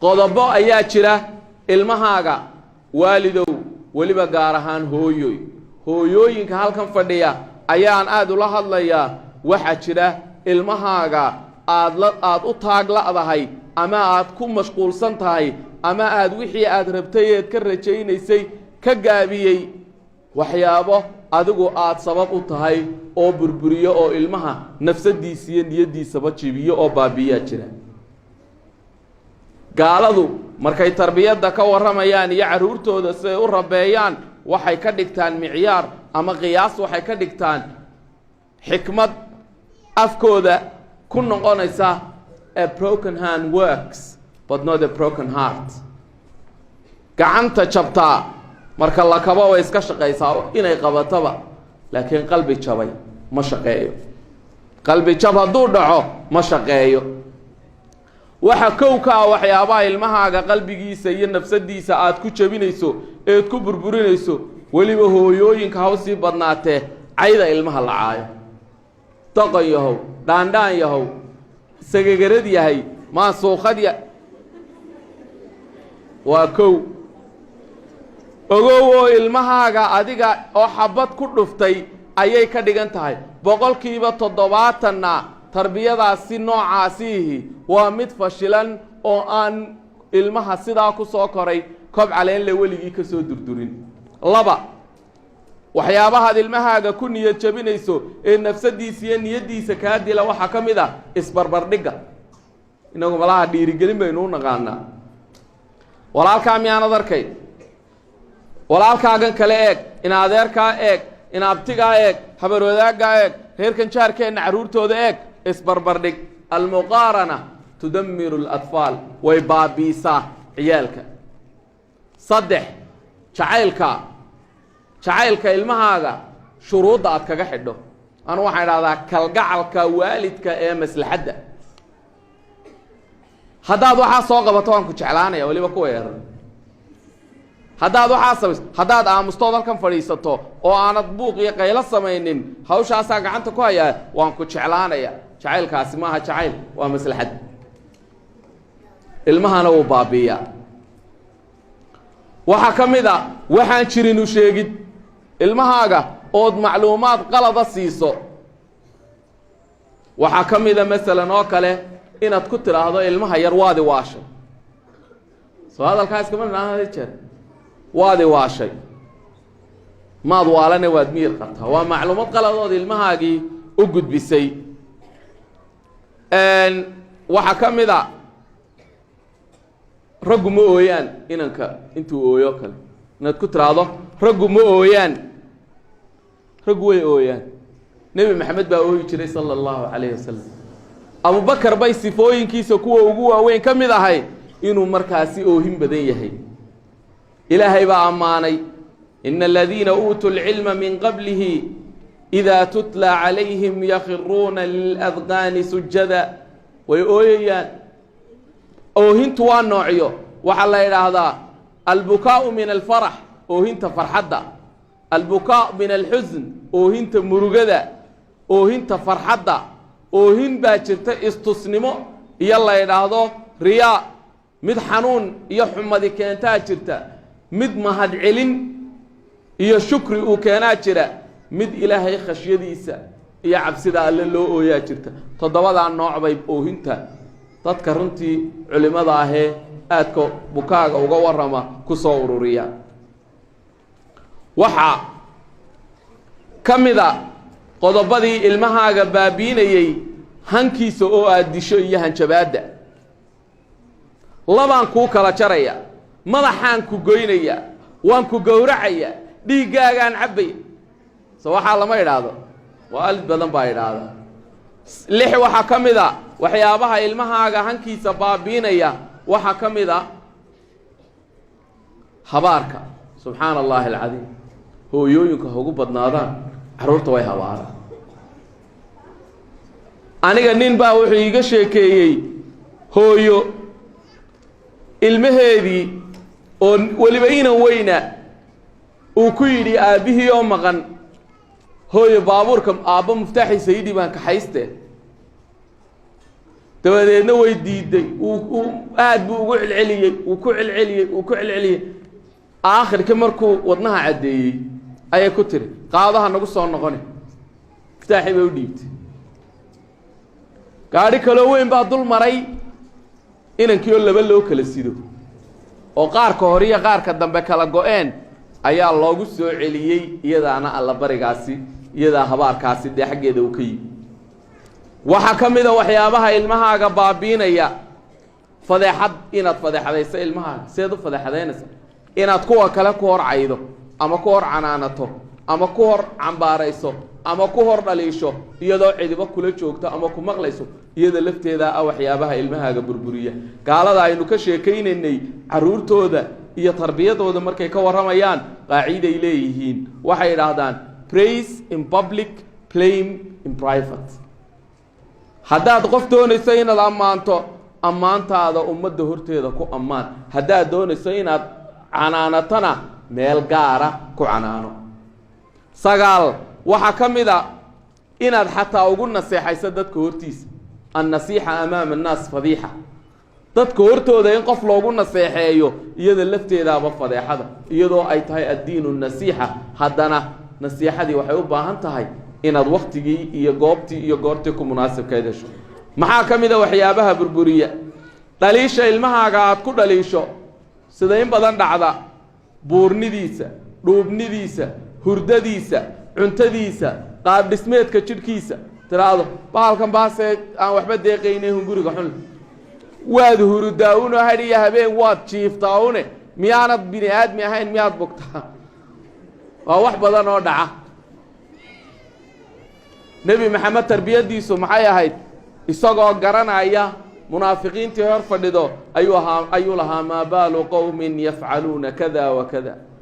qodobo ayaa jira ilmahaaga waalidow waliba gaar ahaan hooyooyinka halkan fadhiya ayaan aad ula hadlayaa waxa jira ilmahaaga aad u taagla'dahay ama aad ku mashquulsan tahay ama aad wixii aad rabtay eed ka rajaynaysay ka gaabiyey waxyaabo adigu aad sabab u tahay oo burburiyo oo ilmaha nafsadiisa iyo niyadiisaba jibiyo oo baabiyaa jira gaaladu markay tarbiyada ka waramayaan iyo caruurtooda si ay u rabeeyaan waxay ka dhigtaan micyaar ama qiyaas waxay ka dhigtaan xikmad afkooda ku noqonaysa a broken hand works but not a broken heart gacanta jabtaa marka la kabo way iska shaqaysaa inay qabataba laakiin qalbi jabay ma shaqeeyo qalbi jab hadduu dhaco ma shaqeeyo waxa kowka waxyaabaha ilmahaaga qalbigiisa iyo nafsadiisa aad ku jabinayso eed ku burburinayso waliba hooyooyinka hawsii badnaatee cayda ilmaha la caayo taqan yahow dhaandhaan yahow sagagarad yahay maasuuqad waa kow ogow oo ilmahaaga adiga oo xabad ku dhuftay ayay ka dhigan tahay 70% tarbiyadaasi noocaasihi waa mid fashilan oo aan ilmaha sidaa ku soo koray kob caleen la weligii ka soo durdurin laba waxyaabaha ilmahaaga ku niyad jabinayso ee nafsadiisa iyo niyadiisa ka dila waxa kamid ah isbarbardhiga inagu malaha dhiirigelin baynu naqaana walaalka miyaanad arkay walaalkaagan kale eeg in adeerkaa eeg in abtigaa eeg habarwadaagaa eeg reerkan jaarkeena caruurtooda eeg isbarbardhig almuqaarana tudammiru alatfaal way baabiisaa ciyaalka saddex jacaylka ilmahaaga shuruudda aad kaga xidho anu waxaan idhahdaa kalgacalka waalidka ee maslaxadda haddaad waxaa soo qabato waan ku jeclaanaya waliba kuwa yeeran haddaad waxaa samayso haddaad aamustood halkan fadhiisato oo aanad buuq iyo qaylo samaynin hawshaasaa gacanta ku hayaa waan ku jeclaanaya jacaylkaasi maaha jacayl waa maslaxad ilmahana uu baabiiyaa waxaa ka mid a waxaan jirin u sheegid ilmahaaga ood macluumaad qalada siiso waxaa ka mid a masalan oo kale inaad ku tidhaahdo ilmaha yar waadi waashay soo hadalkaa iskama dhinaanada jeer waadi waashay maad waalane waad miyir qabtaa waa macluumad qaladood ilmahaagii u gudbisay waxaa ka mid a raggu ma ooyaan inanka intuu ooyo kale inaad ku tiraahdo raggu ma ooyaan raggu way ooyaan nebi maxamed baa ooyi jiray sala allahu calayhi wasalam abubakar bay sifooyinkiisa kuwa ugu waaweyn ka mid ahay inuu markaasi oohin badan yahay ilaahay baa ammaanay ina aladiina uutuu lcilma min qablihi idaa tutla calayhim yakhiruuna liladqaani sujada way ooyayaan oohintu waa noocyo waxaa la yidhaahdaa albukaau min alfarax oohinta farxadda albukaa min alxusn oohinta murugada oohinta farxadda oohin baa jirta istusnimo iyo la yidhaahdo riyaa mid xanuun iyo xumadi keentaa jirta mid mahadcelin iyo shukri uu keenaa jira mid ilaahay khashyadiisa iyo cabsida alle loo ooyaa jirta toddobadaa nooc bay oohinta dadka runtii culimada ahee aadka bukaaga uga warama ku soo ururiya waxaa ka mid a qodobadii ilmahaaga baabiinayey hankiisa oo aad disho iyo hanjabaadda labaan kuu kala jaraya madaxaan ku goynaya waan ku gowracaya dhiiggaagaan cabbaya so waxaa lama idhaahdo waa alid badan baa idhaahda lix waxaa ka mid a waxyaabaha ilmahaaga hankiisa baabiinaya waxaa ka mid a habaarka subxaana allahi alcadiim hooyooyinka ugu badnaadaan carruurta way habaaraan aniga nin baa wuxuu iiga sheekeeyey hooyo ilmaheedii oo weliba inan weyna uu ku yidhi aabbihii oo maqan hooyo baabuurka aabba muftaaxiisa yidhi baan kaxayste dabadeedna way diiday aad buu ugu celceliyey uu ku celceliyey aakhirka markuu wadnaha cadeeyay ayay ku tiri qaadaha nagu soo noqon iftaaxi bay u dhiibtay gaari kale weyn baa dul maray inankii oo laba loo kala sido oo qaarka hore iyo qaarka dambe kala go'een ayaa loogu soo celiyey iyadaana alla barigaasi iyadaa habaarkaasi dee xaggeeda uu ka yimi waxaa ka mid a waxyaabaha ilmahaaga baabiinaya fadeexad inaad fadeexadayso ilmahaaga seed u fadeexadaynaysa inaad kuwa kale ku hor caydo ama ku hor canaanato ama ku hor cambaarayso ama ku hor dhaliisho iyadoo cidiba kula joogto ama ku maqlayso iyada lafteeda ah waxyaabaha ilmahaaga burburiya gaalada aynu ka sheekaynaynay caruurtooda iyo tarbiyadooda markay ka waramayaan qaaciiday leeyihiin waxay yidhaahdaan praise in public blame in private haddaad qof doonayso inaad ammaanto ammaantaada ummadda horteeda ku ammaan haddaad doonayso inaad canaanatana meel gaara ku canaano sagaal waxaa ka mid a inaad xataa ugu naseexayso dadka hortiisa annasiixa amaama annaas fadiixa dadka hortooda in qof loogu naseexeeyo iyada lafteedaaba fadeexada iyadoo ay tahay addiinu nasiixa haddana nasiixadii waxay u baahan tahay inaad waktigii iyo goobtii iyo goortii ku munaasibkeed hesho maxaa ka mid a waxyaabaha burburiya dhaliisha ilmahaaga aad ku dhaliisho sida in badan dhacda buurnidiisa dhuubnidiisa hurdadiisa cuntadiisa qaab dhismeedka jidhkiisa tiraado bahalkan baasee aan waxba deeqaynay hunguriga xun waad hurudaa uno hadhiya habeen waad jiiftaa une miyaanad bini aadmi ahayn miyaad bogtaa waa wax badan oo dhaca nebi maxamed tarbiyadiisu maxay ahayd isagoo garanaya munaafiqiintii hor fadhido ayuu lahaa maa baalu qowmin yafcaluuna kada wa kada